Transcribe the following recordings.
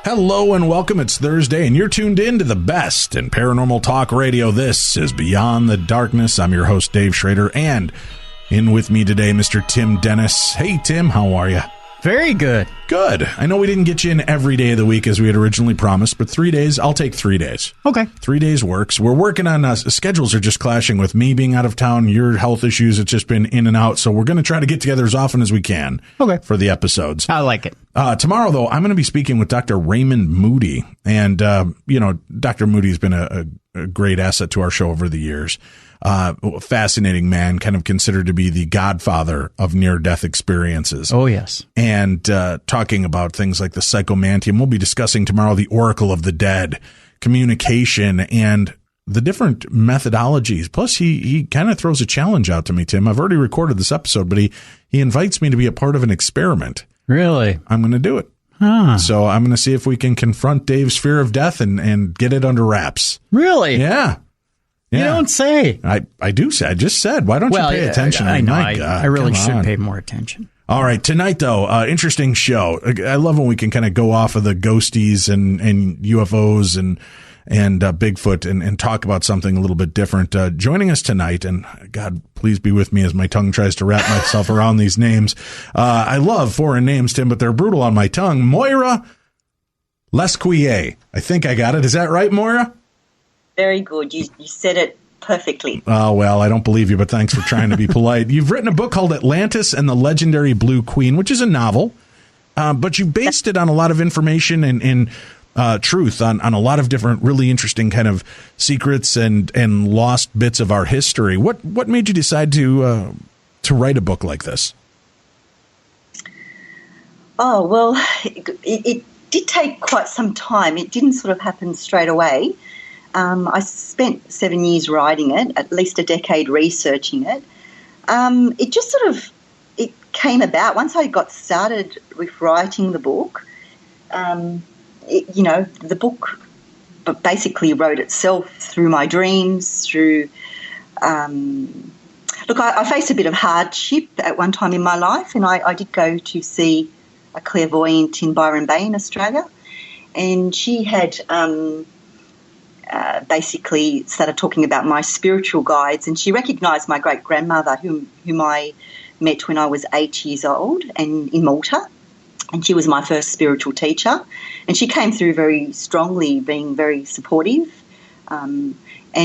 Hello and welcome. It's Thursday, and you're tuned in to the best in paranormal talk radio. This is Beyond the Darkness. I'm your host, Dave Schrader, and in with me today, Mr. Tim Dennis. Hey, Tim, how are you? Very good. Good. I know we didn't get you in every day of the week as we had originally promised, but 3 days, I'll take 3 days. Okay. 3 days works. We're working on, schedules are just clashing with me being out of town, your health issues. It's just been in and out, so we're going to try to get together as often as we can for the episodes. I like it. Tomorrow, though, I'm going to be speaking with Dr. Raymond Moody. And, Dr. Moody's been a great asset to our show over the years. Fascinating man, kind of considered to be the godfather of near-death experiences. Oh, yes. And talking about things like the psychomantium. We'll be discussing tomorrow the Oracle of the Dead, communication, and the different methodologies. Plus, he kind of throws a challenge out to me, Tim. I've already recorded this episode, but he invites me to be a part of an experiment. Really? I'm going to do it. So I'm going to see if we can confront Dave's fear of death and get it under wraps. Really? Yeah. You don't say. I do say. I just said. Why don't you pay attention? I know. My God, I really should pay more attention. All right. Tonight, though, interesting show. I love when we can kind of go off of the ghosties and UFOs and Bigfoot and talk about something a little bit different. Joining us tonight, and God, please be with me as my tongue tries to wrap myself around these names. I love foreign names, Tim, but they're brutal on my tongue. Moira Lescuyer. I think I got it. Is that right, Moira? Very good. You said it perfectly. Oh, well, I don't believe you, but thanks for trying to be polite. You've written a book called Atlantis and the Legendary Blue Queen, which is a novel, but you based it on a lot of information and truth on a lot of different really interesting kind of secrets and lost bits of our history. What made you decide to write a book like this? Oh, well, it did take quite some time. It didn't sort of happen straight away. I spent 7 years writing it, at least a decade researching it. It just sort of it came about once I got started with writing the book. The book basically wrote itself through my dreams, through I faced a bit of hardship at one time in my life, and I did go to see a clairvoyant in Byron Bay in Australia, and she had basically started talking about my spiritual guides, and she recognised my great-grandmother whom I met when I was 8 years old and in Malta. And she was my first spiritual teacher. And she came through very strongly, being very supportive. And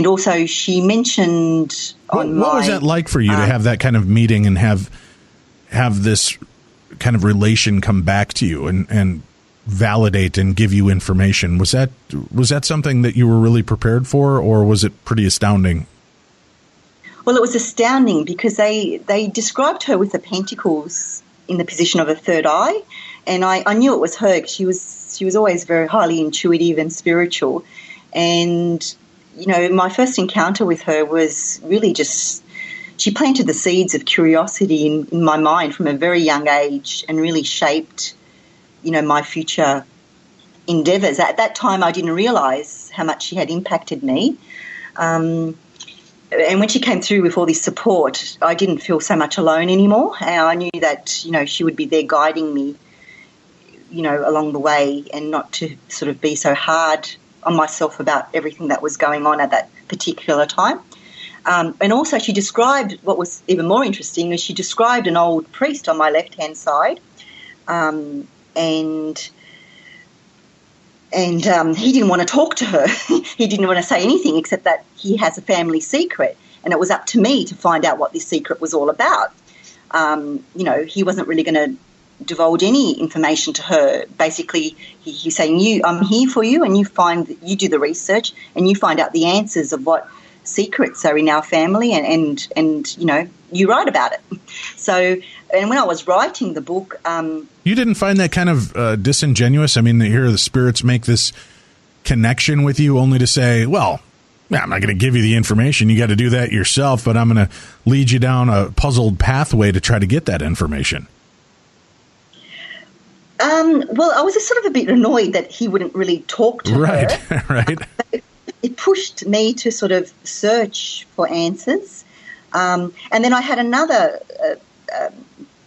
also she mentioned What was that like for you to have that kind of meeting and have this kind of relation come back to you and validate and give you information? Was that something that you were really prepared for, or was it pretty astounding? Well, it was astounding because they described her with the pentacles in the position of a third eye. And I knew it was her because she was always very highly intuitive and spiritual. And, my first encounter with her was really just, she planted the seeds of curiosity in my mind from a very young age and really shaped, my future endeavours. At that time, I didn't realise how much she had impacted me. And when she came through with all this support, I didn't feel so much alone anymore. And I knew that, she would be there guiding me, along the way, and not to sort of be so hard on myself about everything that was going on at that particular time. And also she described, what was even more interesting, is she described an old priest on my left-hand side, and he didn't want to talk to her. He didn't want to say anything except that he has a family secret, and it was up to me to find out what this secret was all about. He wasn't really going to divulge any information to her. Basically, he's saying, I'm here for you, and you do the research and you find out the answers of what secrets are in our family, and you write about it. So, and when I was writing the book, you didn't find that kind of disingenuous? I mean, here the spirits make this connection with you only to say, well, I'm not going to give you the information. You got to do that yourself, but I'm going to lead you down a puzzled pathway to try to get that information. Well, I was sort of a bit annoyed that he wouldn't really talk to her. Right. It pushed me to sort of search for answers. And then I had another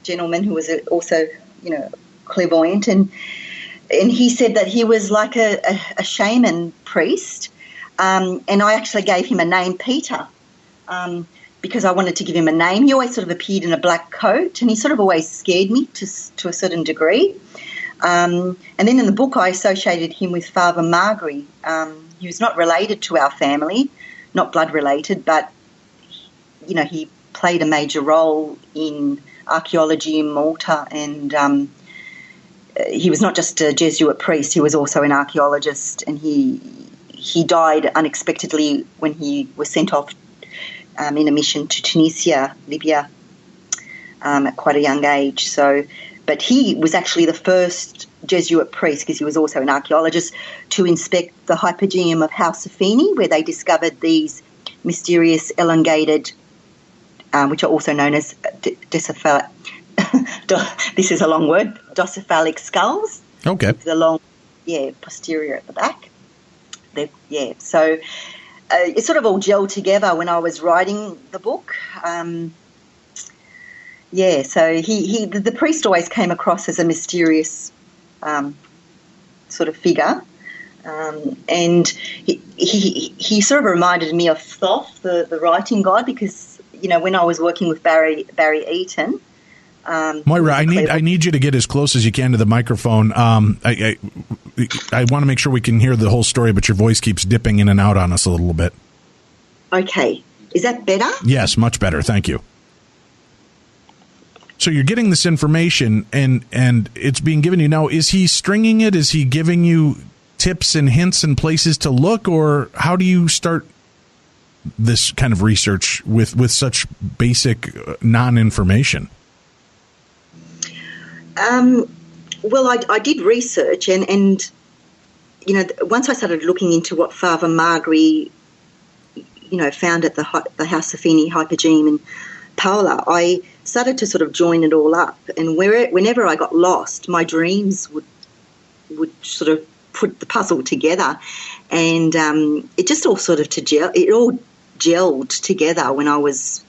gentleman who was also, clairvoyant, and and he said that he was like a shaman priest, and I actually gave him a name, Peter, because I wanted to give him a name. He always sort of appeared in a black coat, and he sort of always scared me to a certain degree. And then in the book I associated him with Father Margry. He was not related to our family, not blood related, but, you know, he played a major role in archaeology in Malta, and he was not just a Jesuit priest, he was also an archaeologist, and he died unexpectedly when he was sent off in a mission to Tunisia, Libya, at quite a young age. But he was actually the first Jesuit priest, because he was also an archaeologist, to inspect the hypogeum of House Afeni, where they discovered these mysterious elongated, which are also known as this is a long word, docephalic skulls. Okay. The long, posterior at the back. So it sort of all gelled together when I was writing the book. So the priest always came across as a mysterious sort of figure, and he sort of reminded me of Thoth, the writing god, because, you know, when I was working with Barry Eaton. Moira, I need you to get as close as you can to the microphone. I want to make sure we can hear the whole story, but your voice keeps dipping in and out on us a little bit. Okay. Is that better? Yes, much better. Thank you. So you're getting this information, and it's being given to you. Now, is he stringing it? Is he giving you tips and hints and places to look, or how do you start this kind of research with such basic non-information? Well, I did research, and you know, once I started looking into what Father Margry, you know, found at the House Afeni hypogeum in Paola, I started to sort of join it all up. And whenever I got lost, my dreams would sort of put the puzzle together, and it just all sort of gelled together when I was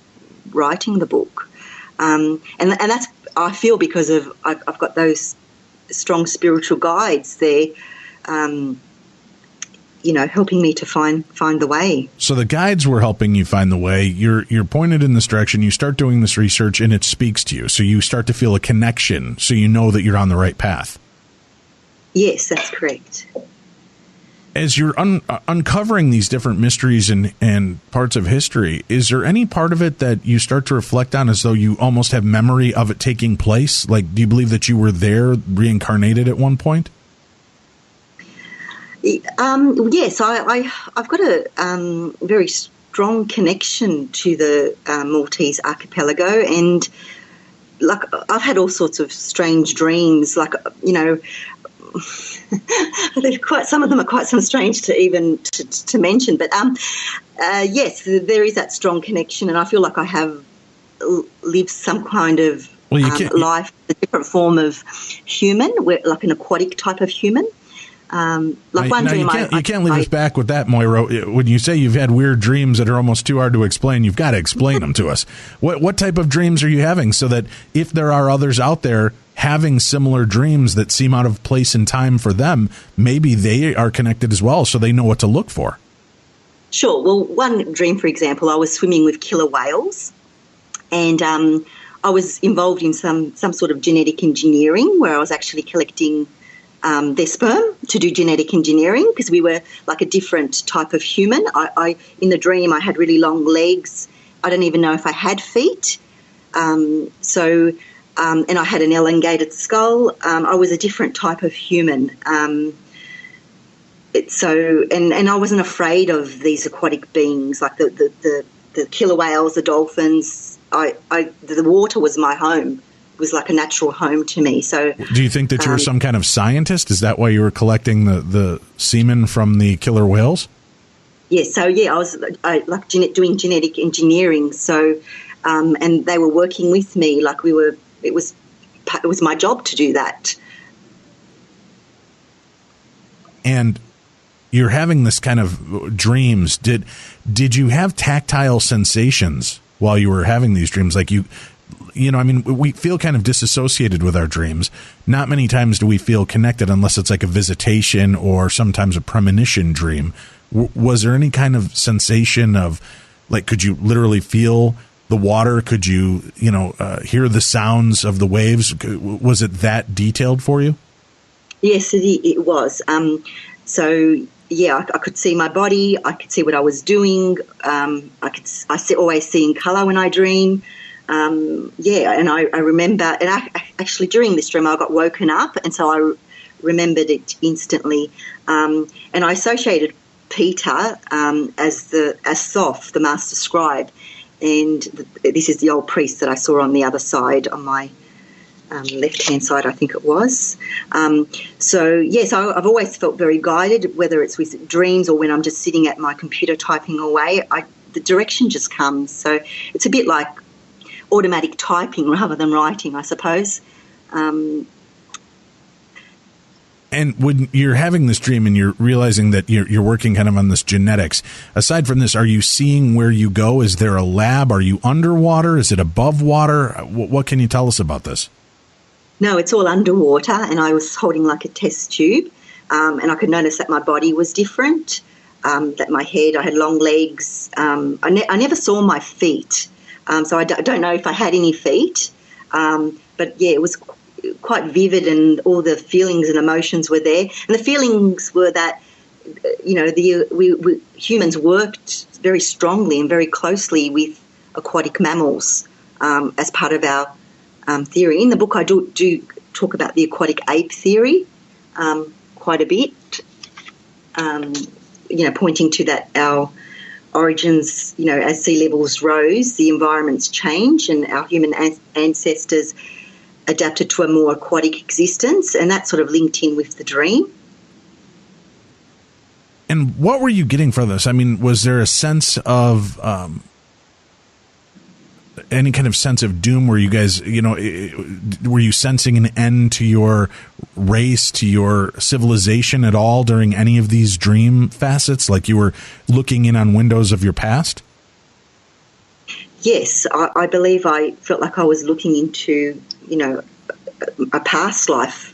writing the book, and that's, I feel, because of I've got those strong spiritual guides there, you know, helping me to find the way. So the guides were helping you find the way. You're pointed in this direction. You start doing this research, and it speaks to you. So you start to feel a connection. So you know that you're on the right path. Yes, that's correct. As you're uncovering these different mysteries and parts of history, is there any part of it that you start to reflect on as though you almost have memory of it taking place? Like, do you believe that you were there, reincarnated at one point? Yes, I've got a very strong connection to the Maltese archipelago, and like, I've had all sorts of strange dreams, like, you know, some of them are quite strange to even to mention, but yes, there is that strong connection, and I feel like I have lived some kind of life, a different form of human, like an aquatic type of human. Like one dream, you can't leave us back with that, Moira. When you say you've had weird dreams that are almost too hard to explain, you've got to explain them to us. What type of dreams are you having, so that if there are others out there having similar dreams that seem out of place in time for them, maybe they are connected as well, so they know what to look for? Sure. Well, one dream, for example, I was swimming with killer whales, and I was involved in some sort of genetic engineering, where I was actually collecting their sperm to do genetic engineering, because we were like a different type of human. I in the dream, I had really long legs. I don't even know if I had feet. And I had an elongated skull. I was a different type of human. And I wasn't afraid of these aquatic beings, like the killer whales, the dolphins. The water was my home. It was like a natural home to me. So, do you think that you were some kind of scientist? Is that why you were collecting the semen from the killer whales? Yes. So I was doing genetic engineering. So, and they were working with me. Like it was my job to do that. And you're having this kind of dreams. Did you have tactile sensations while you were having these dreams? Like, I mean, we feel kind of disassociated with our dreams. Not many times do we feel connected unless it's like a visitation or sometimes a premonition dream. Was there any kind of sensation of, like, could you literally feel the water? Could you, hear the sounds of the waves? Was it that detailed for you? Yes, it was. I could see my body. I could see what I was doing. Always see in colour when I dream. And I remember, and actually during this dream I got woken up, and so I remembered it instantly. And I associated Peter as Soph, the master scribe, and this is the old priest that I saw on the other side, on my left-hand side, I think it was. I've always felt very guided, whether it's with dreams or when I'm just sitting at my computer typing away. The direction just comes. So it's a bit like automatic typing rather than writing, I suppose. And when you're having this dream and you're realizing that you're working kind of on this genetics, aside from this, are you seeing where you go? Is there a lab? Are you underwater? Is it above water? What can you tell us about this? No, it's all underwater, and I was holding like a test tube, and I could notice that my body was different, that my head, I had long legs. I never saw my feet, so I don't know if I had any feet, but yeah, it was quite vivid, and all the feelings and emotions were there. And the feelings were that, we humans worked very strongly and very closely with aquatic mammals as part of our theory. In the book, I do talk about the aquatic ape theory quite a bit, pointing to that our origins, as sea levels rose, the environments change, and our human ancestors adapted to a more aquatic existence, and that sort of linked in with the dream. And what were you getting from this? I mean, was there a sense of any kind of sense of doom where you guys, were you sensing an end to your race, to your civilization at all during any of these dream facets? Like you were looking in on windows of your past? Yes, I believe I felt like I was looking into, a past life,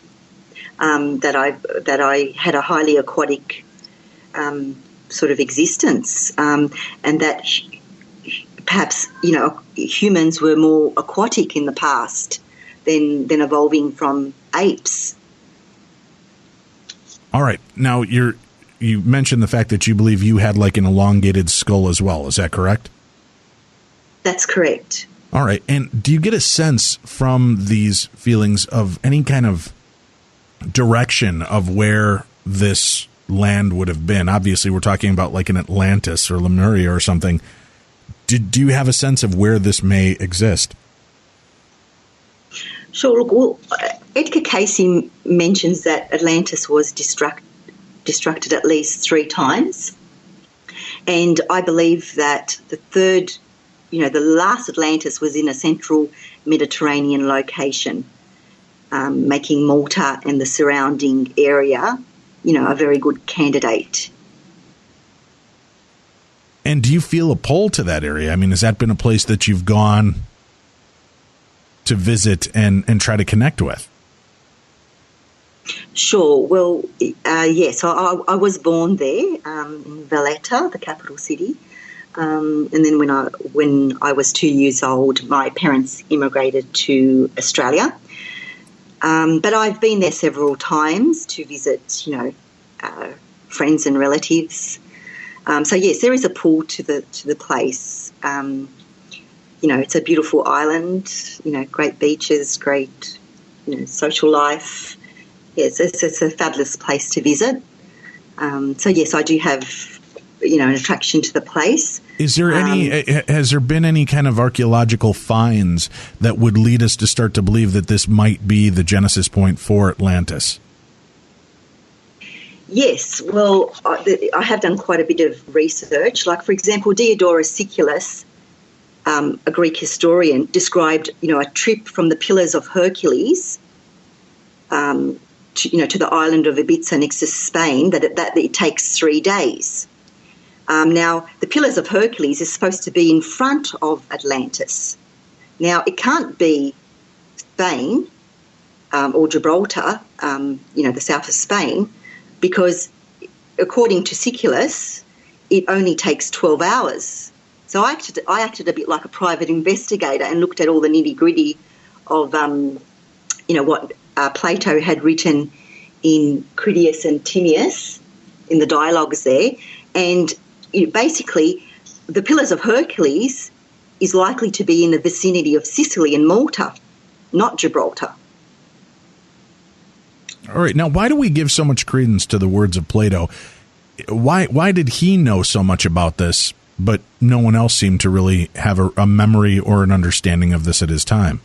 that I had a highly aquatic sort of existence, and that perhaps, humans were more aquatic in the past than evolving from apes. All right. Now, you mentioned the fact that you believe you had like an elongated skull as well. Is that correct? That's correct. All right. And do you get a sense from these feelings of any kind of direction of where this land would have been? Obviously, we're talking about like an Atlantis or Lemuria or something. Do you have a sense of where this may exist? Sure. Look, well, Edgar Cayce mentions that Atlantis was destructed at least 3 times. And I believe that the last Atlantis was in a central Mediterranean location, making Malta and the surrounding area, a very good candidate. And do you feel a pull to that area? I mean, has that been a place that you've gone to visit and try to connect with? Sure. Well, yes, I was born there in Valletta, the capital city. And then when I was 2 years old, my parents immigrated to Australia. But I've been there several times to visit, friends and relatives. So yes, there is a pull to the place. It's a beautiful island. Great beaches, great, social life. Yes, it's a fabulous place to visit. So yes, I do have, an attraction to the place. Is there has there been any kind of archaeological finds that would lead us to start to believe that this might be the genesis point for Atlantis? Yes, well, I have done quite a bit of research. Like, for example, Diodorus Siculus, a Greek historian, described, a trip from the Pillars of Hercules to the island of Ibiza next to Spain, that it takes 3 days. Now, the Pillars of Hercules is supposed to be in front of Atlantis, Now, it can't be Spain or Gibraltar, the south of Spain, because according to Siculus, it only takes 12 hours. So I acted a bit like a private investigator and looked at all the nitty-gritty of, what Plato had written in Critias and Timaeus, in the dialogues there. And basically, the Pillars of Hercules is likely to be in the vicinity of Sicily and Malta, not Gibraltar. All right. Now, why do we give so much credence to the words of Plato? Why did he know so much about this, but no one else seemed to really have a memory or an understanding of this at his time?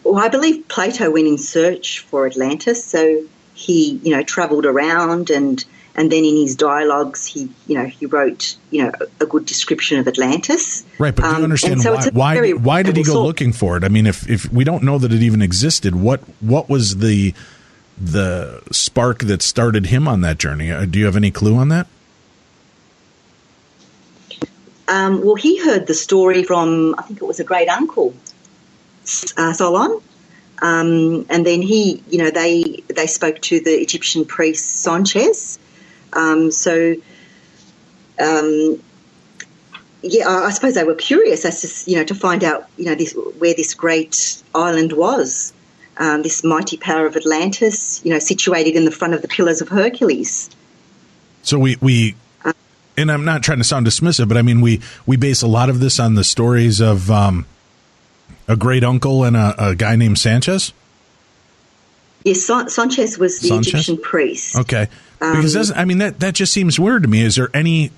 Well, I believe Plato went in search for Atlantis, so he, travelled around, and then in his dialogues, he wrote, a good description of Atlantis. Right, but do you understand why did he go looking for it? I mean, if we don't know that it even existed, what was the spark that started him on that journey? Do you have any clue on that? Well, he heard the story from, I think it was a great uncle, Solon. And then they spoke to the Egyptian priest Sanchez. I suppose they were curious as to, to find out, where this great island was, this mighty power of Atlantis, situated in the front of the Pillars of Hercules. So we and I'm not trying to sound dismissive, but I mean, we base a lot of this on the stories of a great uncle and a guy named Sanchez? Yes, Sanchez was the Egyptian priest. Okay. Because that just seems weird to me. Is there any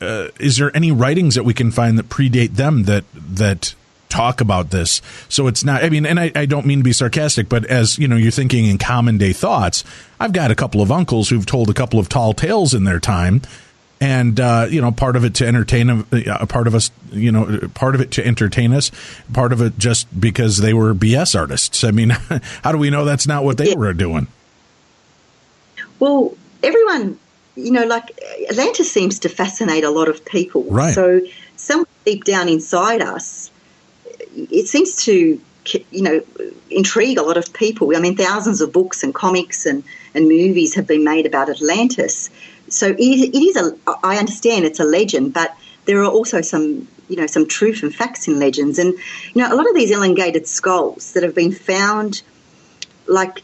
writings that we can find that predate them that talk about this? So it's not, and I don't mean to be sarcastic, but as you're thinking in common day thoughts, I've got a couple of uncles who've told a couple of tall tales in their time. And, part of it to entertain, part of it to entertain us, part of it just because they were BS artists. I mean, how do we know that's not what they were doing? Well, everyone, Atlantis seems to fascinate a lot of people. Right. So somewhere deep down inside us, it seems to, intrigue a lot of people. I mean, thousands of books and comics and movies have been made about Atlantis. So it is I understand it's a legend, but there are also some truth and facts in legends. And, a lot of these elongated skulls that have been found, like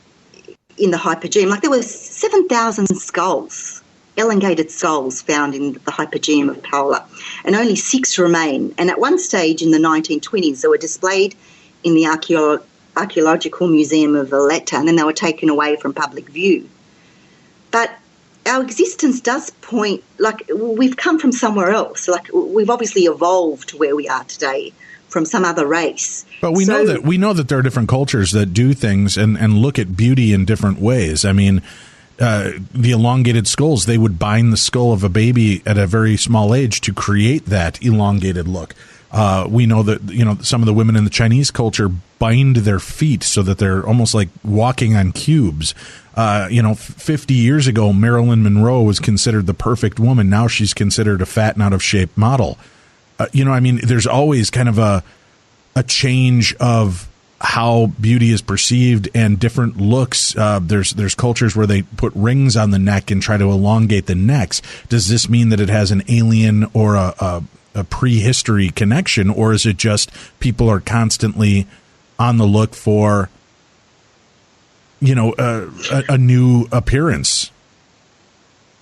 in the Hypogeum, like there were 7,000 skulls, elongated skulls found in the Hypogeum of Paola, and only 6 remain. And at one stage in the 1920s, they were displayed in the Archaeological Museum of Valletta, and then they were taken away from public view. But our existence does point, like we've come from somewhere else. Like we've obviously evolved to where we are today from some other race. But we know that there are different cultures that do things and look at beauty in different ways. I mean, the elongated skulls, they would bind the skull of a baby at a very small age to create that elongated look. We know that, some of the women in the Chinese culture bind their feet so that they're almost like walking on cubes. 50 years ago, Marilyn Monroe was considered the perfect woman. Now she's considered a fat and out of shape model. There's always kind of a change of how beauty is perceived and different looks. There's cultures where they put rings on the neck and try to elongate the necks. Does this mean that it has an alien or a prehistory connection, or is it just people are constantly on the look for a new appearance?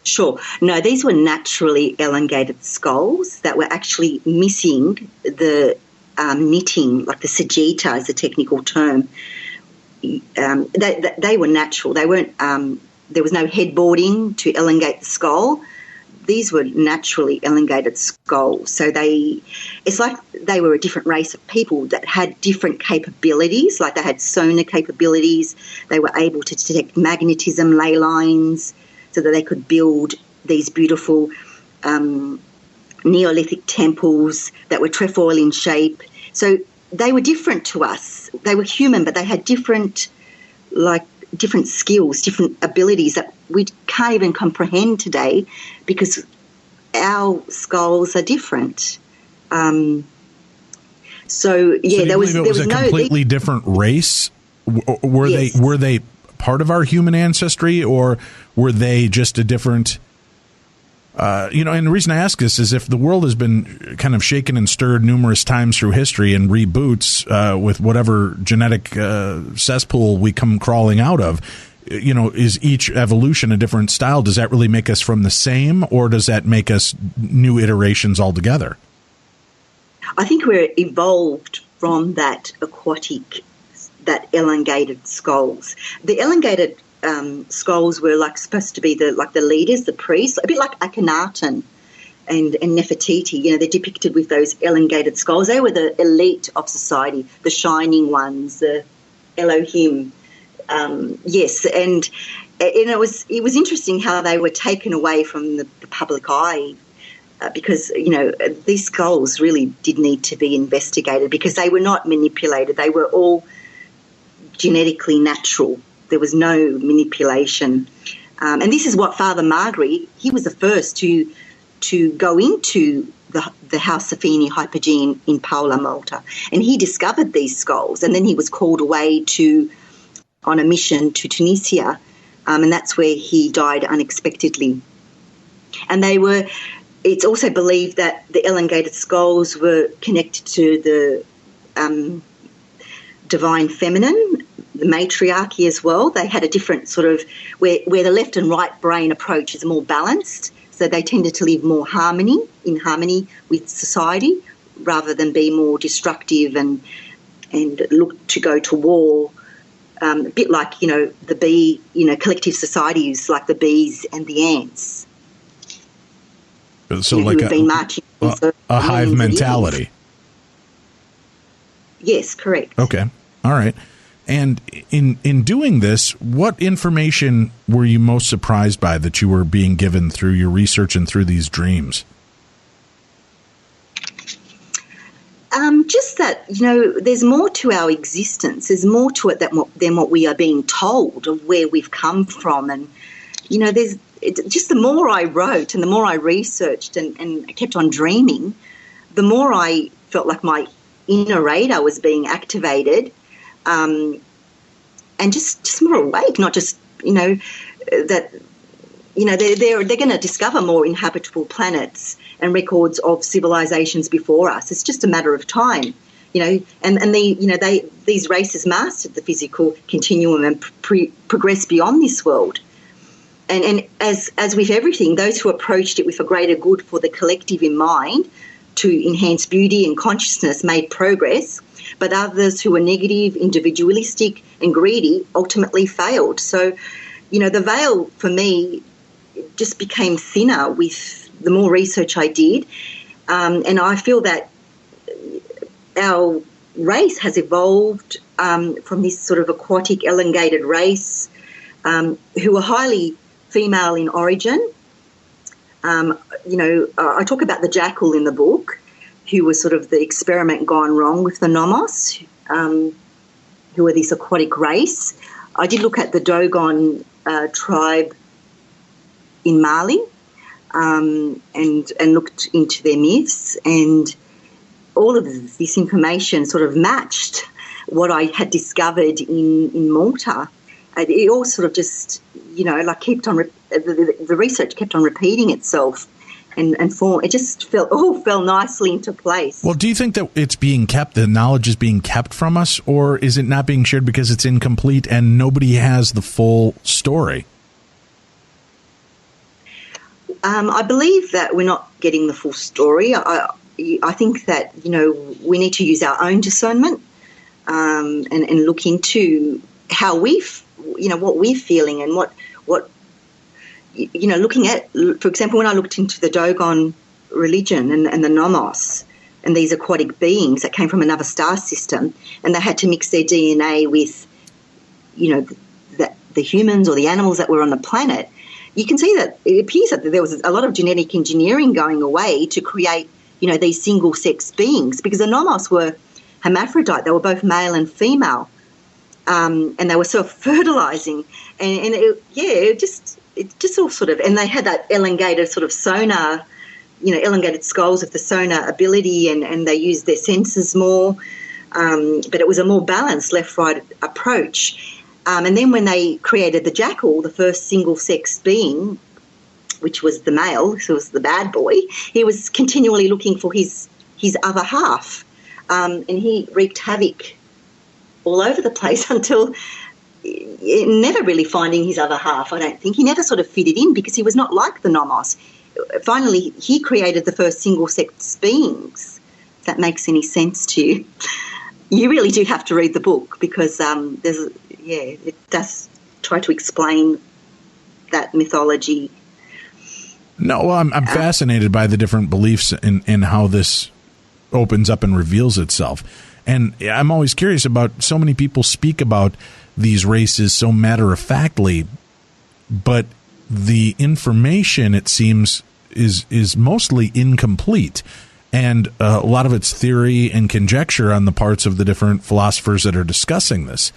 Sure. No, these were naturally elongated skulls that were actually missing the knitting, like the sagitta is the technical term. They were natural. They weren't. There was no headboarding to elongate the skull. These were naturally elongated skulls. So it's like they were a different race of people that had different capabilities, like they had sonar capabilities. They were able to detect magnetism, ley lines, so that they could build these beautiful Neolithic temples that were trefoil in shape. So they were different to us. They were human, but they had different skills, different abilities that we can't even comprehend today because our skulls are different. So yeah, there was a completely different race. Were they part of our human ancestry, or were they just a different? And the reason I ask this is if the world has been kind of shaken and stirred numerous times through history and reboots with whatever genetic cesspool we come crawling out of, is each evolution a different style? Does that really make us from the same, or does that make us new iterations altogether? I think we're evolved from that that elongated skulls. The elongated skulls were supposed to be the leaders, the priests, a bit like Akhenaten and Nefertiti. They're depicted with those elongated skulls. They were the elite of society, the shining ones, the Elohim. Yes, and it was interesting how they were taken away from the public eye because these skulls really did need to be investigated because they were not manipulated. They were all genetically natural. There was no manipulation. And this is what Father Margry, he was the first to go into the House Safini Hypogene in Paola, Malta. And he discovered these skulls. And then he was called away on a mission to Tunisia. And that's where he died unexpectedly. And it's also believed that the elongated skulls were connected to the divine feminine, the matriarchy as well. They had a different sort of where the left and right brain approach is more balanced, so they tended to live more in harmony with society rather than be more destructive and look to go to war. A bit like the bee, collective societies like the bees and the ants. So like a hive mentality. Yes, correct. Okay, all right. And in doing this, what information were you most surprised by that you were being given through your research and through these dreams? Just that, there's more to our existence. There's more to it than what we are being told of where we've come from. And, just the more I wrote and the more I researched and kept on dreaming, the more I felt like my inner radar was being activated. And just more awake, not just, that, they're going to discover more inhabitable planets and records of civilizations before us. It's just a matter of time, and these races mastered the physical continuum and progress beyond this world. And as with everything, those who approached it with a greater good for the collective in mind to enhance beauty and consciousness made progress, but others who were negative, individualistic and greedy ultimately failed. So, the veil for me just became thinner with the more research I did. And I feel that our race has evolved from this sort of aquatic, elongated race who are highly female in origin. I talk about the jackal in the book, who was sort of the experiment gone wrong with the Nomos, who are this aquatic race. I did look at the Dogon tribe in Mali and looked into their myths, and all of this information sort of matched what I had discovered in Malta. It all sort of just, kept on, the research kept on repeating itself. And it just fell nicely into place. Well, do you think that it's being kept, the knowledge is being kept from us, or is it not being shared because it's incomplete and nobody has the full story? I believe that we're not getting the full story. I think that, we need to use our own discernment and look into how what we're feeling and what looking at, for example, when I looked into the Dogon religion and the Nomos and these aquatic beings that came from another star system, and they had to mix their DNA with, the humans or the animals that were on the planet, you can see that it appears that there was a lot of genetic engineering going away to create, these single-sex beings, because the Nomos were hermaphrodite. They were both male and female, and they were self-fertilizing. And it just all sort of, and they had that elongated sort of sonar elongated skulls with the sonar ability, and they used their senses more. But it was a more balanced left-right approach. And then when they created the jackal, the first single-sex being, which was the male, who was the bad boy, he was continually looking for his other half. And he wreaked havoc all over the place until never really finding his other half, I don't think. He never sort of fitted in because he was not like the nomos. Finally, he created the first single-sex beings, if that makes any sense to you. You really do have to read the book because it does try to explain that mythology. No, well, I'm fascinated by the different beliefs in how this opens up and reveals itself. And I'm always curious about, so many people speak about these races so matter-of-factly, but the information, it seems, is mostly incomplete. And a lot of it's theory and conjecture on the parts of the different philosophers that are discussing this.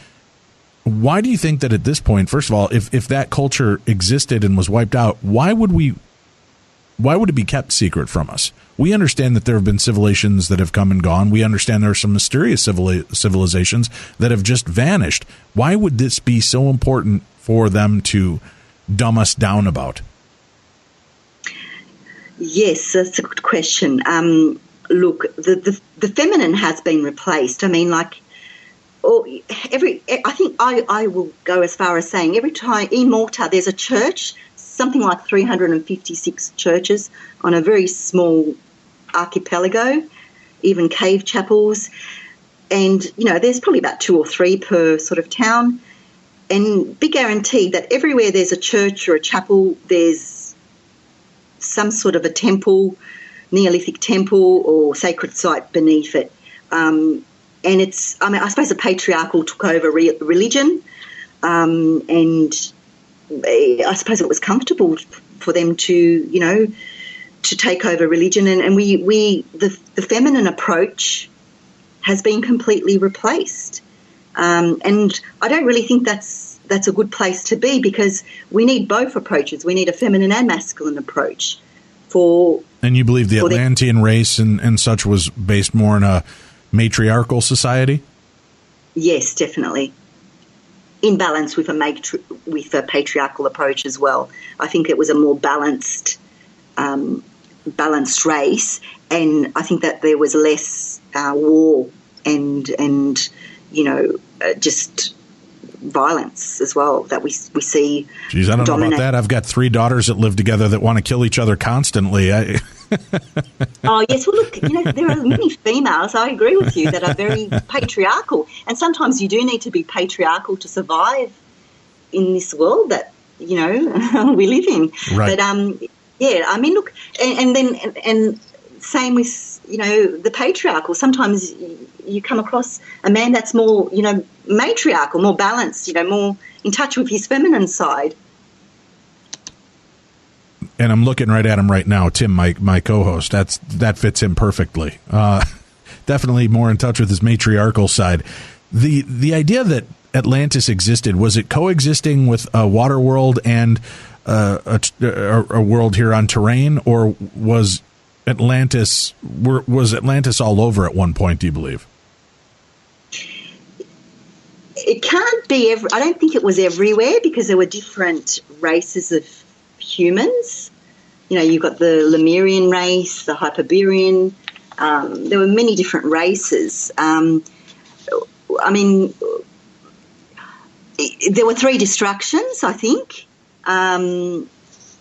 Why do you think that at this point, first of all, if that culture existed and was wiped out, why would it be kept secret from us? We understand that there have been civilizations that have come and gone. We understand there are some mysterious civilizations that have just vanished. Why would this be so important for them to dumb us down about? Yes, that's a good question. Look, the feminine has been replaced. I mean, I think I will go as far as saying every time in Malta there's a church, something like 356 churches on a very small archipelago, even cave chapels, and there's probably about 2 or 3 per sort of town, and be guaranteed that everywhere there's a church or a chapel, there's some sort of a temple, Neolithic temple or sacred site beneath it. And I suppose the patriarchal took over religion, and I suppose it was comfortable for them to take over religion. And the feminine approach has been completely replaced. And I don't really think that's a good place to be, because we need both approaches. We need a feminine and masculine approach for. And you believe the Atlantean race and such was based more in a matriarchal society? Yes, definitely. In balance with a patriarchal approach as well. I think it was a more balanced race, and I think that there was less war and just violence as well that we see. Geez, I don't know about that. I've got 3 daughters that live together that want to kill each other constantly. Oh, yes. Well, look, there are many females, I agree with you, that are very patriarchal. And sometimes you do need to be patriarchal to survive in this world that, we live in. Right. But, I mean, look, and same with, the patriarchal. Sometimes you come across a man that's more, matriarchal, more balanced, more in touch with his feminine side. And I'm looking right at him right now, Tim, my co-host. That fits him perfectly. Definitely more in touch with his matriarchal side. The idea that Atlantis existed, was it coexisting with a water world and a world here on terrain, or was Atlantis all over at one point, do you believe? It can't be I don't think it was everywhere, because there were different races of humans. You've got the Lemurian race, the Hyperborean. There were many different races. I mean, there were 3 destructions, I think.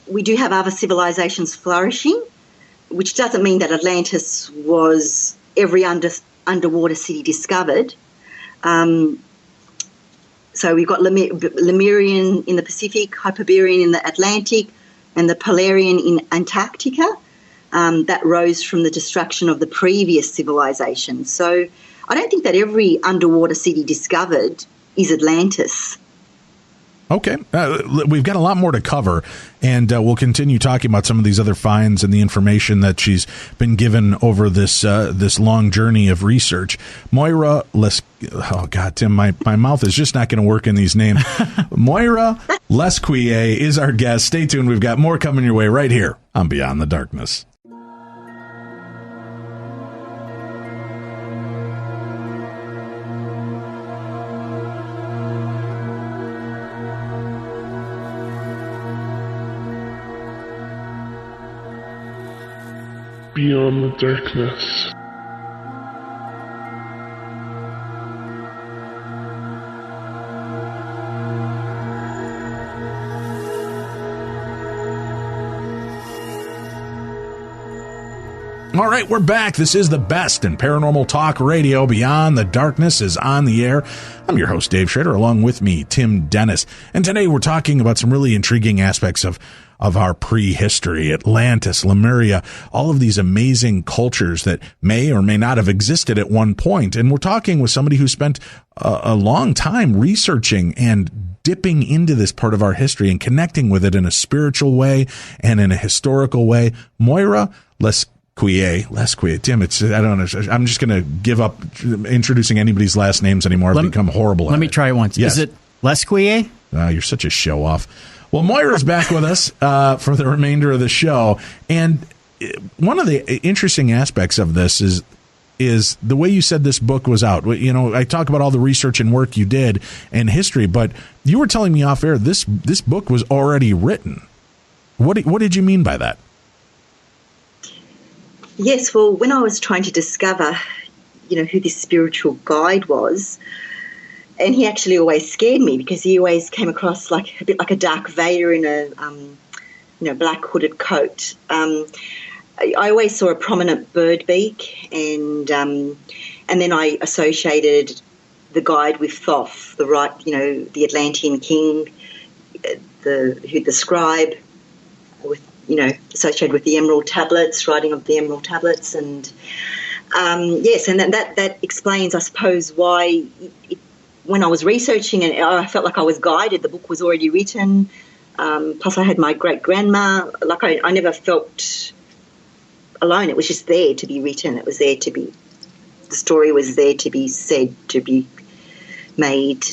We do have other civilizations flourishing, which doesn't mean that Atlantis was every underwater city discovered. So we've got Lemurian in the Pacific, Hyperborean in the Atlantic, and the Polarian in Antarctica. That rose from the destruction of the previous civilization. So I don't think that every underwater city discovered is Atlantis. Okay. We've got a lot more to cover, and we'll continue talking about some of these other finds and the information that she's been given over this long journey of research. Moira oh, God, Tim, my mouth is just not going to work in these names. Moira Lescuyer is our guest. Stay tuned. We've got more coming your way right here on Beyond the Darkness. beyond the darkness. All right, we're back. This is the best in paranormal talk radio. Beyond the Darkness is on the air. I'm your host, Dave Schrader, along with me, Tim Dennis. And today we're talking about some really intriguing aspects of our prehistory, Atlantis, Lemuria, all of these amazing cultures that may or may not have existed at one point. And we're talking with somebody who spent a long time researching and dipping into this part of our history and connecting with it in a spiritual way and in a historical way. Moira Lescuyer. Tim, I don't know. I'm just going to give up introducing anybody's last names anymore. I've become horrible at it. Let me try it once. Yes. Is it Lescuyer? You're such a show off. Well, Moira's back with us for the remainder of the show. And one of the interesting aspects of this is the way you said this book was out. You know, I talk about all the research and work you did and history, but you were telling me off air this book was already written. What did you mean by that? Yes, well, when I was trying to discover, who this spiritual guide was, and he actually always scared me because he always came across a bit like a Darth Vader in a black hooded coat. I always saw a prominent bird beak, and then I associated the guide with Thoth, the Atlantean king, the scribe, with associated with the emerald tablets, writing of the emerald tablets, and yes, and that explains, I suppose, why when I was researching and I felt like I was guided. The book was already written. Plus, I had my great grandma. I never felt alone. It was just there to be written. It was there to be. The story was there to be said, to be made.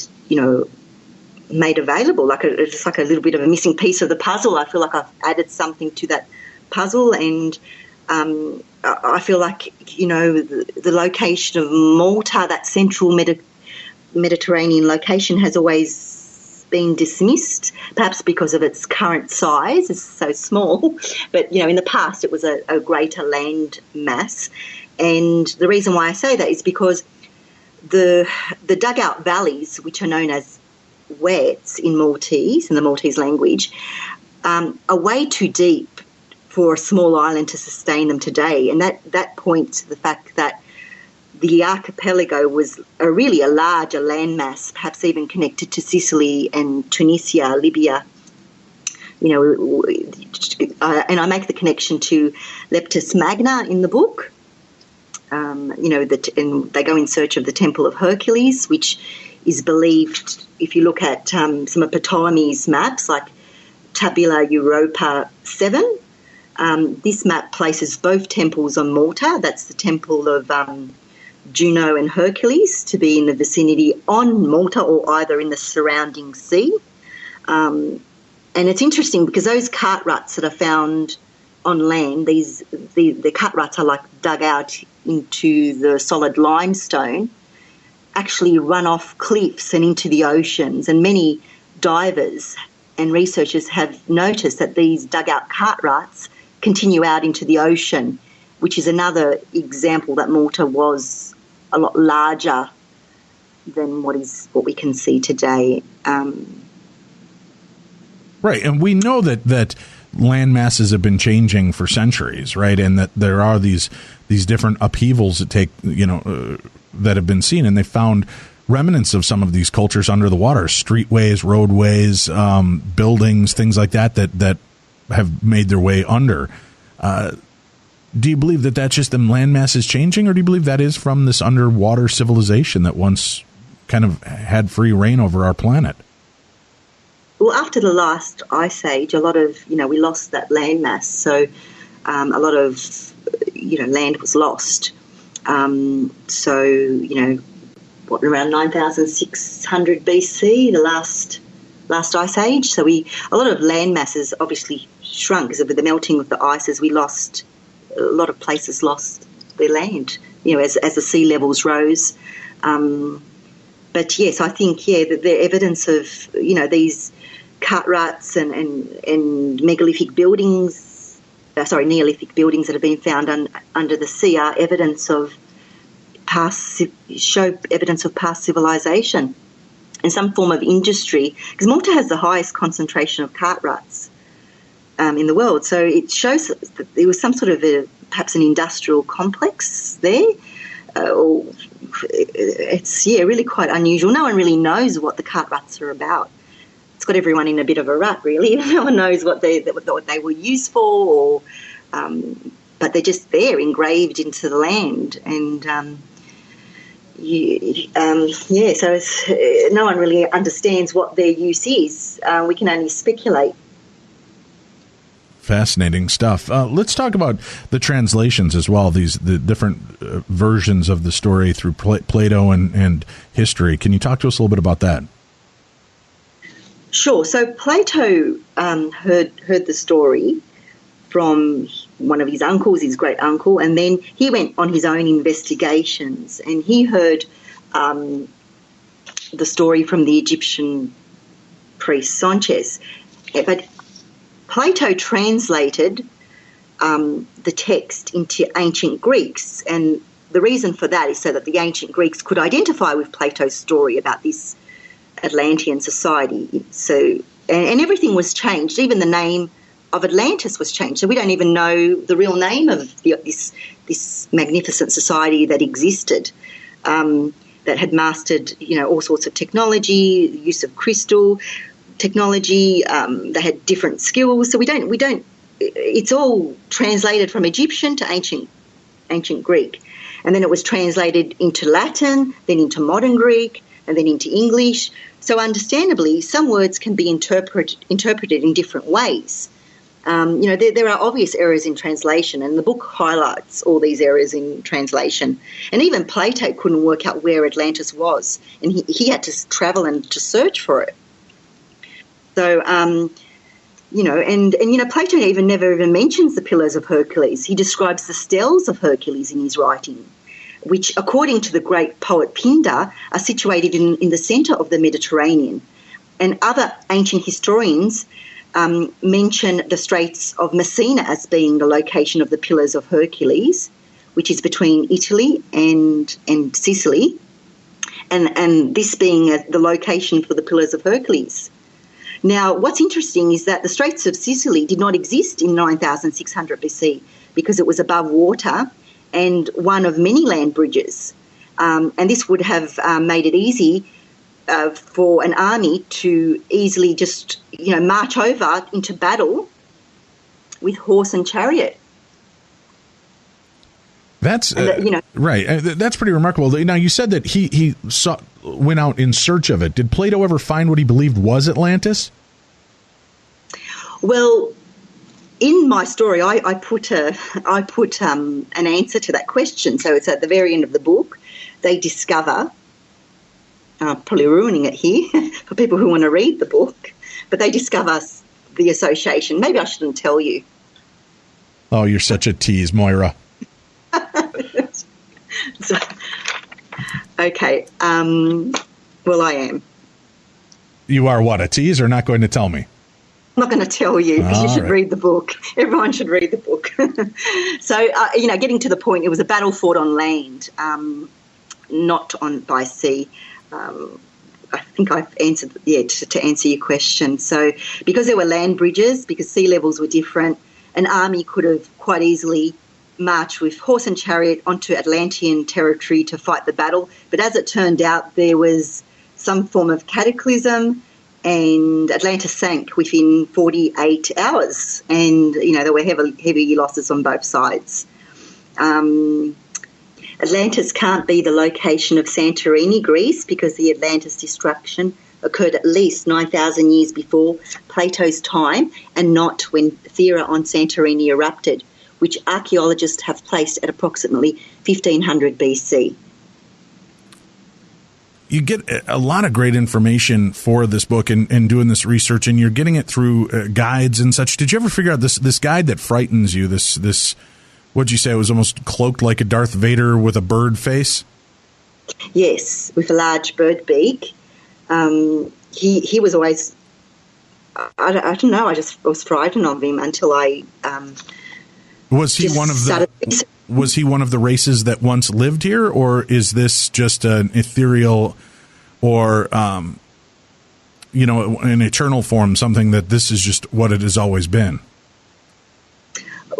Made available, it's like a little bit of a missing piece of the puzzle. I feel like I've added something to that puzzle, and I feel like the location of Malta, that central Mediterranean location, has always been dismissed, perhaps because of its current size. It's so small, but in the past it was a greater land mass, and the reason why I say that is because the dugout valleys, which are known as wets in the Maltese language, are way too deep for a small island to sustain them today. And that points to the fact that the archipelago was really a larger landmass, perhaps even connected to Sicily and Tunisia, Libya. And I make the connection to Leptis Magna in the book. And they go in search of the Temple of Hercules, which is believed, if you look at some of Ptolemy's maps, like Tabula Europa 7, this map places both temples on Malta. That's the temple of Juno and Hercules, to be in the vicinity on Malta or either in the surrounding sea. And it's interesting because those cart ruts that are found on land, the cart ruts are dug out into the solid limestone, actually run off cliffs and into the oceans, and many divers and researchers have noticed that these dugout cart ruts continue out into the ocean, which is another example that Malta was a lot larger than what we can see today. Right, and we know that land masses have been changing for centuries, right? And that there are these different upheavals that take, that have been seen, and they found remnants of some of these cultures under the water, streetways, roadways, buildings, things like that have made their way under. Do you believe that that's just the land masses changing, or do you believe that is from this underwater civilization that once kind of had free reign over our planet? Well, after the last ice age, a lot of, we lost that land mass. So a lot of, land was lost. Around 9,600 BC, the last ice age. So a lot of land masses obviously shrunk because of the melting of the ices. A lot of places lost their land, as the sea levels rose. But yes, I think, the evidence of, these cart ruts and megalithic buildings Neolithic buildings that have been found under the sea are evidence of past civilization and some form of industry, because Malta has the highest concentration of cartwrights in the world. So it shows that there was some sort of perhaps an industrial complex there. It's really quite unusual. No one really knows what the cartwrights are about. It's got everyone in a bit of a rut, really. No one knows what they were used for, but they're just there, engraved into the land. And so no one really understands what their use is. We can only speculate. Fascinating stuff. Let's talk about the translations as well, the different versions of the story through Plato and history. Can you talk to us a little bit about that? Sure. So Plato heard the story from one of his uncles, his great uncle, and then he went on his own investigations and he heard the story from the Egyptian priest Sanchez. But Plato translated the text into ancient Greeks, and the reason for that is so that the ancient Greeks could identify with Plato's story about this Atlantean society. So, and everything was changed. Even the name of Atlantis was changed. So we don't even know the real name of this magnificent society that existed, that had mastered, all sorts of technology, the use of crystal technology. They had different skills. So we don't. It's all translated from Egyptian to ancient Greek, and then it was translated into Latin, then into modern Greek, and then into English. So understandably, some words can be interpreted in different ways. There are obvious errors in translation, and the book highlights all these errors in translation. And even Plato couldn't work out where Atlantis was, and he had to travel and to search for it. So, Plato never even mentions the Pillars of Hercules. He describes the steles of Hercules in his writing, which, according to the great poet Pindar, are situated in the centre of the Mediterranean. And other ancient historians mention the Straits of Messina as being the location of the Pillars of Hercules, which is between Italy and Sicily, and this being the location for the Pillars of Hercules. Now, what's interesting is that the Straits of Sicily did not exist in 9600 BC because it was above water and one of many land bridges. And this would have made it easy for an army to easily just, march over into battle with horse and chariot. That's right. That's pretty remarkable. Now, you said that he went out in search of it. Did Plato ever find what he believed was Atlantis? Well, in my story, I put an answer to that question. So it's at the very end of the book. They discover, probably ruining it here for people who want to read the book, but they discover the association. Maybe I shouldn't tell you. Oh, you're such a tease, Moira. Okay. Well, I am. You are what, a tease, or not going to tell me? I'm not going to tell you because you should read the book. Everyone should read the book. So, getting to the point, it was a battle fought on land, not by sea. I think I've answered, to answer your question. So because there were land bridges, because sea levels were different, an army could have quite easily marched with horse and chariot onto Atlantean territory to fight the battle. But as it turned out, there was some form of cataclysm and Atlantis sank within 48 hours. And, there were heavy losses on both sides. Atlantis can't be the location of Santorini, Greece, because the Atlantis destruction occurred at least 9,000 years before Plato's time and not when Thera on Santorini erupted, which archaeologists have placed at approximately 1500 BC. You get a lot of great information for this book and doing this research, and you're getting it through guides and such. Did you ever figure out this guide that frightens you, this what'd you say, it was almost cloaked like a Darth Vader with a bird face? Yes, with a large bird beak. He was always, I don't know, I just was frightened of him until I Was he one of the races that once lived here, or is this just an ethereal or an eternal form, something that this is just what it has always been?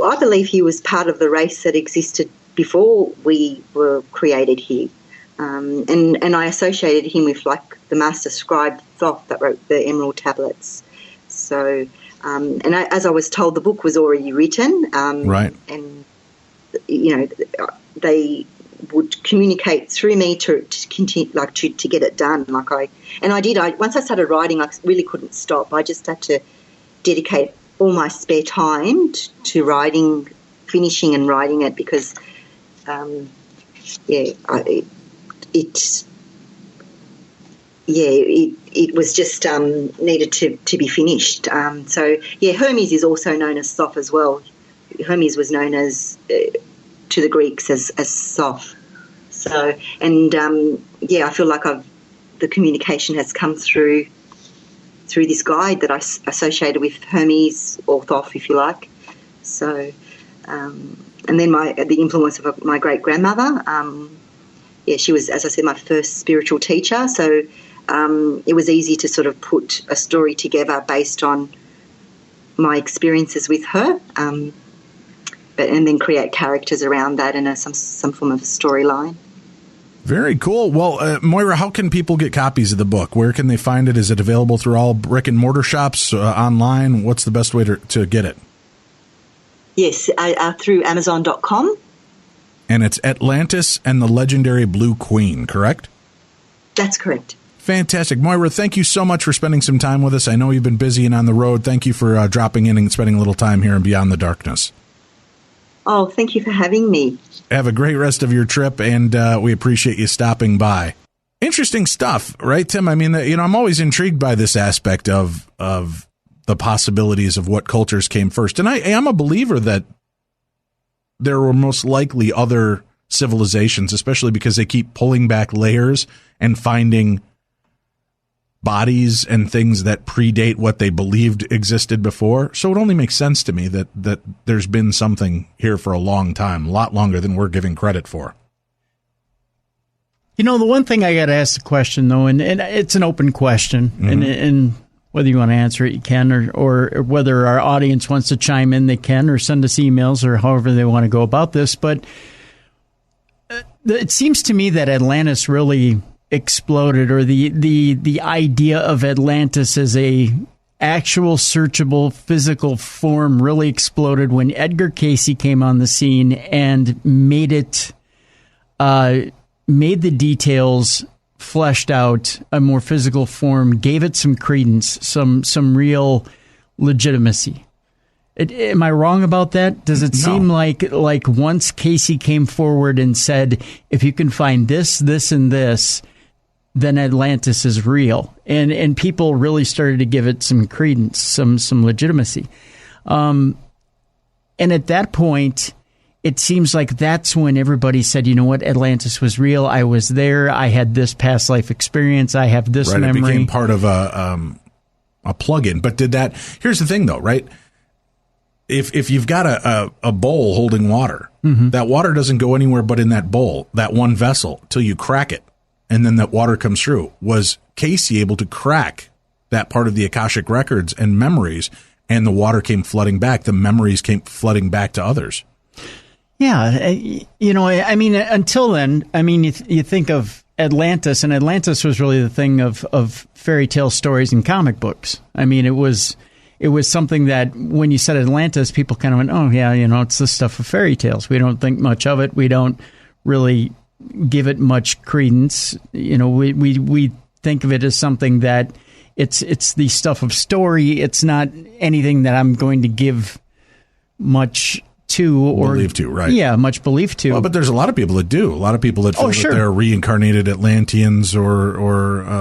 I believe he was part of the race that existed before we were created here. And I associated him with, like, the master scribe Thoth that wrote the Emerald Tablets. So, as I was told, the book was already written. Right. And, they would communicate through me to continue, like, to get it done. Once I started writing, I really couldn't stop. I just had to dedicate all my spare time to writing, finishing and writing it, because, it was just needed to be finished. Hermes is also known as Thoth as well. Hermes was known as to the Greeks as Thoth. So, and I feel like the communication has come through this guide that I associated with Hermes, or Thoth, if you like. So, and then the influence of my great grandmother. She was, as I said, my first spiritual teacher. So it was easy to sort of put a story together based on my experiences with her, and then create characters around that and some form of a storyline. Very cool. Well, Moira, how can people get copies of the book? Where can they find it? Is it available through all brick and mortar shops, online? What's the best way to get it? Yes, through Amazon.com. And it's Atlantis and the Legendary Blue Queen, correct? That's correct. Fantastic. Moira, thank you so much for spending some time with us. I know you've been busy and on the road. Thank you for dropping in and spending a little time here in Beyond the Darkness. Oh, thank you for having me. Have a great rest of your trip, and we appreciate you stopping by. Interesting stuff, right, Tim? I mean, I'm always intrigued by this aspect of the possibilities of what cultures came first. And I am a believer that there were most likely other civilizations, especially because they keep pulling back layers and finding bodies and things that predate what they believed existed before. So it only makes sense to me that there's been something here for a long time, a lot longer than we're giving credit for. The one thing I got to ask the question, though, and it's an open question, and whether you want to answer it, you can, or whether our audience wants to chime in, they can, or send us emails, or however they want to go about this. But it seems to me that Atlantis really exploded, or the idea of Atlantis as a actual searchable physical form really exploded when Edgar Cayce came on the scene and made the details fleshed out, a more physical form, gave it some credence, some real legitimacy. Am I wrong about that? Does it seem like once Cayce came forward and said, if you can find this, this, and this, then Atlantis is real, and people really started to give it some credence, some legitimacy, and at that point, it seems like that's when everybody said, you know what, Atlantis was real. I was there. I had this past life experience. I have this memory. It became part of a plug-in. But here's the thing, though, right? If you've got a bowl holding water, that water doesn't go anywhere but in that bowl, that one vessel, till you crack it. And then that water comes through. Was Cayce able to crack that part of the Akashic records and memories, and the water came flooding back? The memories came flooding back to others. Yeah. I mean, until then, you think of Atlantis, and Atlantis was really the thing of fairy tale stories and comic books. I mean, it was something that when you said Atlantis, people kind of went, oh, yeah, it's the stuff of fairy tales. We don't think much of it. We don't really give it much credence. We think of it as something that it's the stuff of story. It's not anything that I'm going to give much to or believe to, right? Yeah, much belief to. Well, but there's a lot of people that do. A lot of people that feel that they're reincarnated Atlanteans or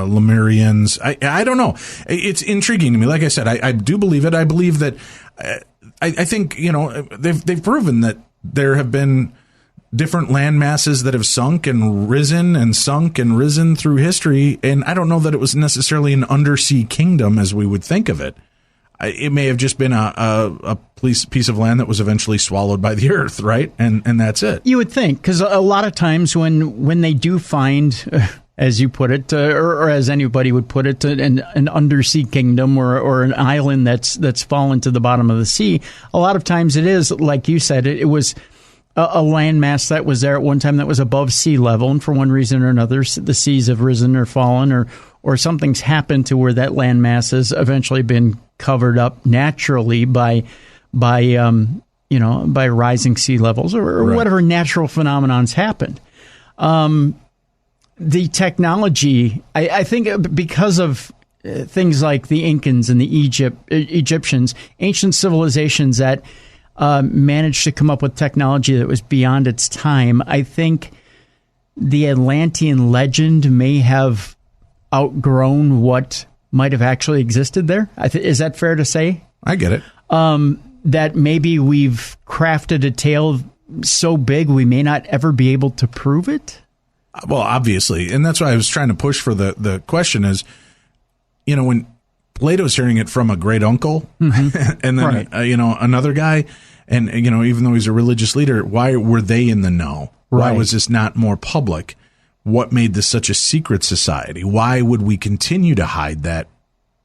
Lemurians. I don't know. It's intriguing to me. Like I said, I do believe it. I believe that. I think they've proven that there have been different land masses that have sunk and risen through history. And I don't know that it was necessarily an undersea kingdom as we would think of it. it may have just been a piece of land that was eventually swallowed by the earth, right? And that's it. You would think, because a lot of times when they do find, as you put it, or as anybody would put it, an undersea kingdom or an island that's fallen to the bottom of the sea, a lot of times it is, like you said, it was a landmass that was there at one time that was above sea level, and for one reason or another, the seas have risen or fallen, or something's happened to where that landmass has eventually been covered up naturally by rising sea levels or right. whatever natural phenomenons happened. The technology, I think, because of things like the Incans and the Egyptians, ancient civilizations that managed to come up with technology that was beyond its time, I think the Atlantean legend may have outgrown what might have actually existed there. Is that fair to say? I get it. That maybe we've crafted a tale so big we may not ever be able to prove it? Well, obviously. And that's why I was trying to push for the question is, when Plato's hearing it from a great uncle and then, right. Another guy, and, even though he's a religious leader, why were they in the know? Why Right. was this not more public? What made this such a secret society? Why would we continue to hide that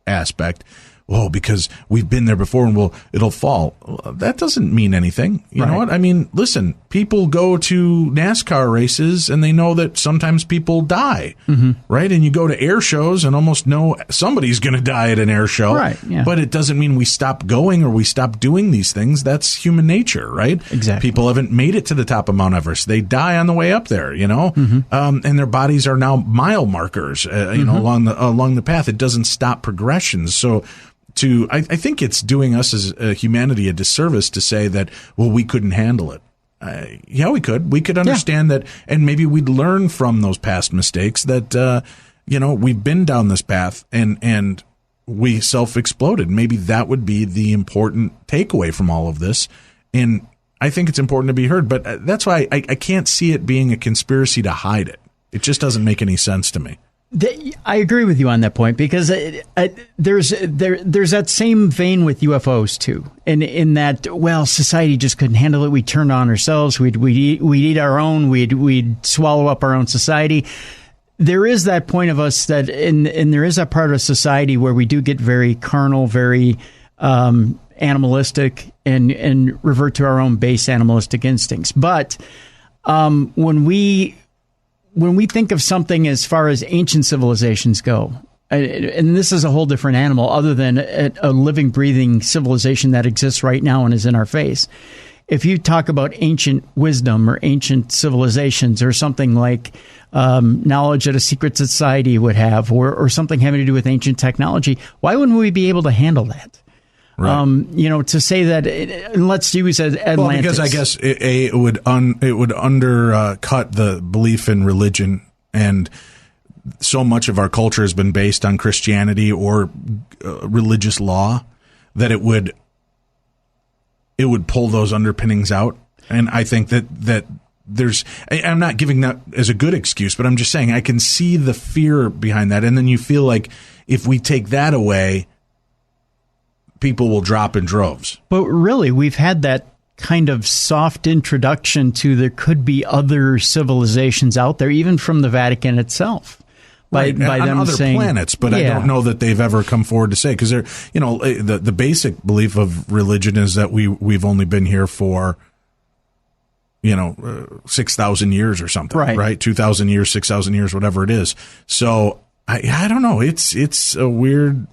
aspect? Well, because we've been there before and it'll fall. Well, that doesn't mean anything. You know what? I mean, listen, people go to NASCAR races and they know that sometimes people die, right? And you go to air shows and almost know somebody's going to die at an air show. Right, yeah. But it doesn't mean we stop going or we stop doing these things. That's human nature, right? Exactly. People haven't made it to the top of Mount Everest. They die on the way up there, and their bodies are now mile markers, along the path. It doesn't stop progressions. So, I think it's doing us as humanity a disservice to say that, well, we couldn't handle it. Yeah, we could. We could understand that, and maybe we'd learn from those past mistakes that, we've been down this path and we self-exploded. Maybe that would be the important takeaway from all of this. And I think it's important to be heard, but that's why I can't see it being a conspiracy to hide it. It just doesn't make any sense to me. I agree with you on that point because there's that same vein with UFOs too, in that society just couldn't handle it. We turned on ourselves. We'd eat our own. We'd swallow up our own society. There is that point of us that, and there is that part of society where we do get very carnal, very animalistic, and revert to our own base animalistic instincts. But when we think of something as far as ancient civilizations go, and this is a whole different animal other than a living, breathing civilization that exists right now and is in our face. If you talk about ancient wisdom or ancient civilizations or something like knowledge that a secret society would have or something having to do with ancient technology, why wouldn't we be able to handle that? Right. To say that, and let's use Atlantis. Well, because I guess it would undercut the belief in religion, and so much of our culture has been based on Christianity or religious law that it would pull those underpinnings out. And I think that there's, I'm not giving that as a good excuse, but I'm just saying I can see the fear behind that, and then you feel like if we take that away, people will drop in droves. But really, we've had that kind of soft introduction to there could be other civilizations out there, even from the Vatican itself. By them on other saying, planets, but I don't know that they've ever come forward to say, because they're, the basic belief of religion is that we've only been here for 6,000 years or something, right? 2,000 years, 6,000 years, whatever it is. So I don't know. It's a weird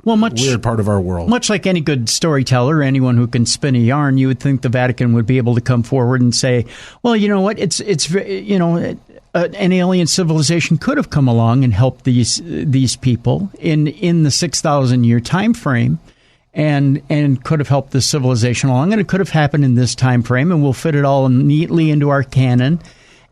part of our world. Much like any good storyteller, anyone who can spin a yarn, you would think the Vatican would be able to come forward and say, well, you know what, an alien civilization could have come along and helped these people in the 6,000 year time frame, and could have helped this civilization along, and it could have happened in this time frame, and we'll fit it all neatly into our canon,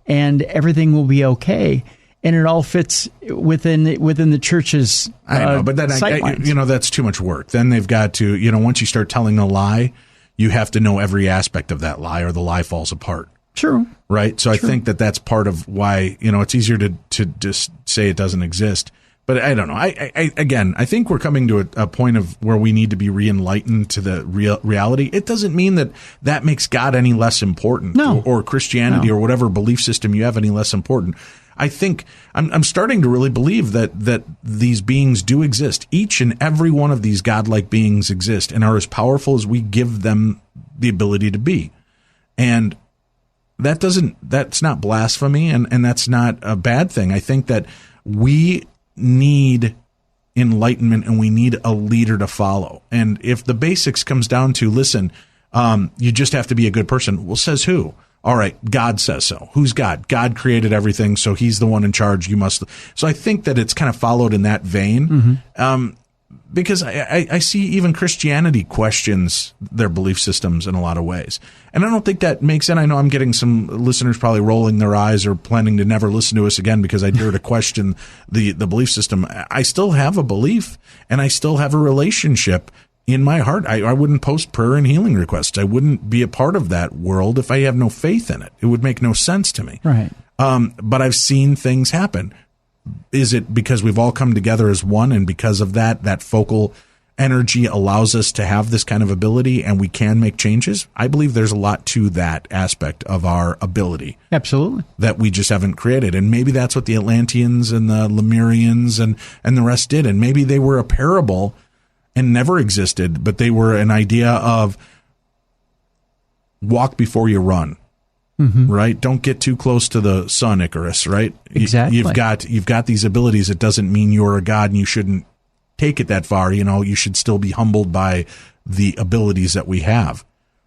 and everything will be okay. And it all fits within the church's I know, but then that's too much work. Then they've got to, once you start telling a lie, you have to know every aspect of that lie, or the lie falls apart. True. Right. So I think that's part of why it's easier to just say it doesn't exist, But I don't know. I think we're coming to a point of where we need to be re-enlightened to the reality. It doesn't mean that makes God any less important, or Christianity or whatever belief system you have any less important. I think I'm starting to really believe that these beings do exist. Each and every one of these godlike beings exist and are as powerful as we give them the ability to be. And that's not blasphemy, and that's not a bad thing. I think that we need enlightenment and we need a leader to follow. And if the basics comes down to, listen, you just have to be a good person. Well, says who? All right, God says so. Who's God? God created everything, so he's the one in charge. You must. So I think that it's kind of followed in that vein. Because I see even Christianity questions their belief systems in a lot of ways. And I don't think that makes sense. I know I'm getting some listeners probably rolling their eyes or planning to never listen to us again because I dare to question the belief system. I still have a belief and I still have a relationship in my heart. I wouldn't post prayer and healing requests. I wouldn't be a part of that world if I have no faith in it. It would make no sense to me. Right. But I've seen things happen. Is it because we've all come together as one, and because of that focal energy allows us to have this kind of ability and we can make changes? I believe there's a lot to that aspect of our ability. Absolutely. That we just haven't created. And maybe that's what the Atlanteans and the Lemurians and the rest did. And maybe they were a parable and never existed, but they were an idea of walk before you run. Right? Don't get too close to the sun, Icarus, right? Exactly. You've got these abilities. It doesn't mean you're a god and you shouldn't take it that far. You should still be humbled by the abilities that we have.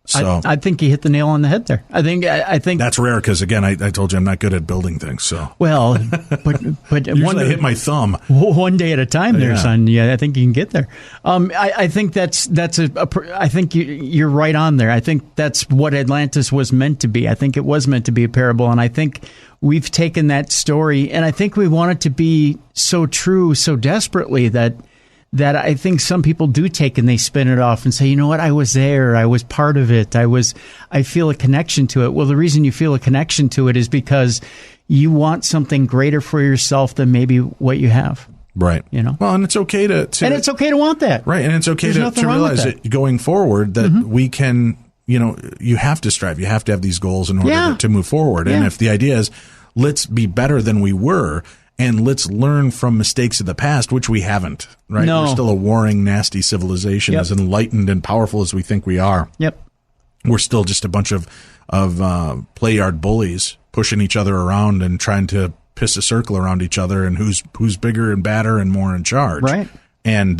So I think you hit the nail on the head there. I think that's rare because, again, I told you I'm not good at building things. So but usually I hit my thumb one day at a time, there, son. Yeah, I think you can get there. I think I think you're right on there. I think that's what Atlantis was meant to be. I think it was meant to be a parable, and I think we've taken that story, and I think we want it to be so true, so desperately that I think some people do take and they spin it off and say, you know what, I was there, I was part of it, I feel a connection to it. Well, the reason you feel a connection to it is because you want something greater for yourself than maybe what you have. Right. Well, and it's okay to and it's okay to want that. Right. And it's okay to realize that going forward that we can, you have to strive. You have to have these goals in order to move forward. And if the idea is let's be better than we were, and let's learn from mistakes of the past, which we haven't, right? No. We're still a warring, nasty civilization, as enlightened and powerful as we think we are. Yep. We're still just a bunch of play yard bullies pushing each other around and trying to piss a circle around each other and who's bigger and badder and more in charge. Right. And,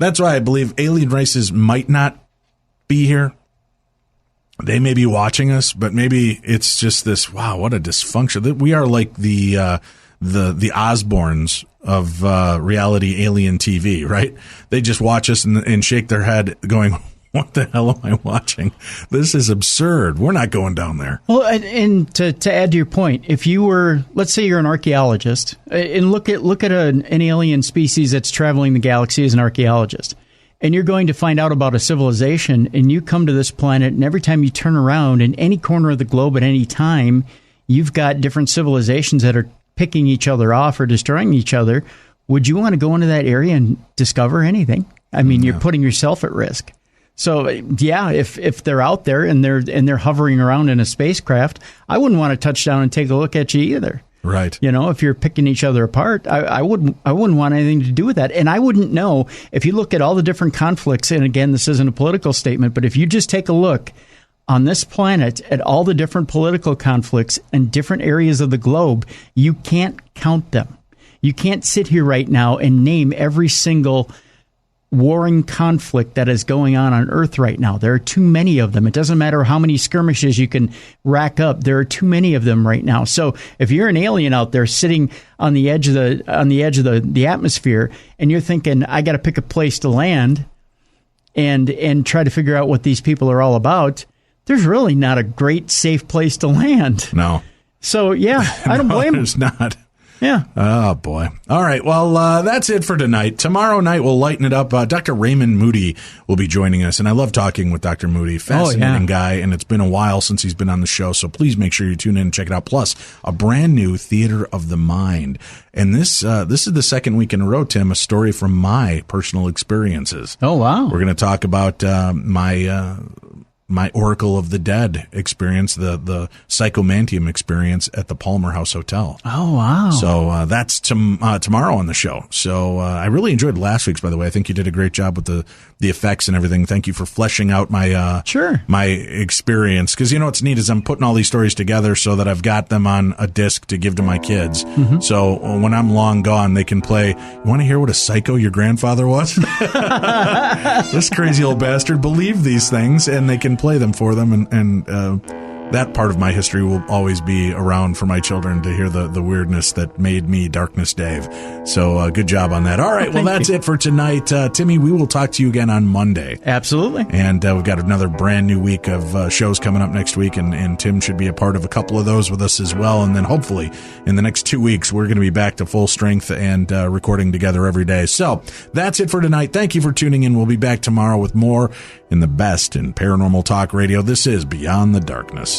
that's why I believe alien races might not be here. They may be watching us, but maybe it's just this, wow, what a dysfunction. We are like the Osbournes of reality alien TV, right? They just watch us and shake their head going, what the hell am I watching? This is absurd. We're not going down there. Well, and to add to your point, if you were, let's say you're an archaeologist, and look at an alien species that's traveling the galaxy as an archaeologist, and you're going to find out about a civilization, and you come to this planet, and every time you turn around in any corner of the globe at any time, you've got different civilizations that are picking each other off or destroying each other. Would you want to go into that area and discover anything? I mean, you're putting yourself at risk. So, yeah, if they're out there and they're hovering around in a spacecraft, I wouldn't want to touch down and take a look at you either. Right. If you're picking each other apart, I wouldn't want anything to do with that. And I wouldn't know if you look at all the different conflicts. And again, this isn't a political statement, but if you just take a look on this planet at all the different political conflicts in different areas of the globe, you can't count them. You can't sit here right now and name every single warring conflict that is going on Earth right now. There are too many of them. It doesn't matter how many skirmishes you can rack up. There are too many of them right now. So if you're an alien out there sitting on the edge of the atmosphere, and you're thinking, I got to pick a place to land and try to figure out what these people are all about, there's really not a great safe place to land. No. So yeah, I don't blame them. There's not. Yeah. Oh, boy. All right. Well, that's it for tonight. Tomorrow night, we'll lighten it up. Dr. Raymond Moody will be joining us, and I love talking with Dr. Moody. Fascinating guy, and it's been a while since he's been on the show, so please make sure you tune in and check it out. Plus, a brand new Theater of the Mind. And this is the second week in a row, Tim, a story from my personal experiences. Oh, wow. We're going to talk about my Oracle of the Dead experience, the Psychomantium experience at the Palmer House Hotel. Oh, wow. So that's tomorrow on the show. So I really enjoyed last week's, by the way. I think you did a great job with the effects and everything. Thank you for fleshing out my my experience. Because you know what's neat is I'm putting all these stories together so that I've got them on a disc to give to my kids. Mm-hmm. So when I'm long gone, they can play, you want to hear what a psycho your grandfather was? This crazy old bastard believed these things, and they can play them for them, and that part of my history will always be around for my children to hear the weirdness that made me Darkness Dave. So good job on that. All right, well, that's it for tonight. Timmy, we will talk to you again on Monday. Absolutely. And we've got another brand new week of shows coming up next week, and Tim should be a part of a couple of those with us as well. And then hopefully in the next 2 weeks, we're going to be back to full strength and recording together every day. So that's it for tonight. Thank you for tuning in. We'll be back tomorrow with more in the best in paranormal talk radio. This is Beyond the Darkness.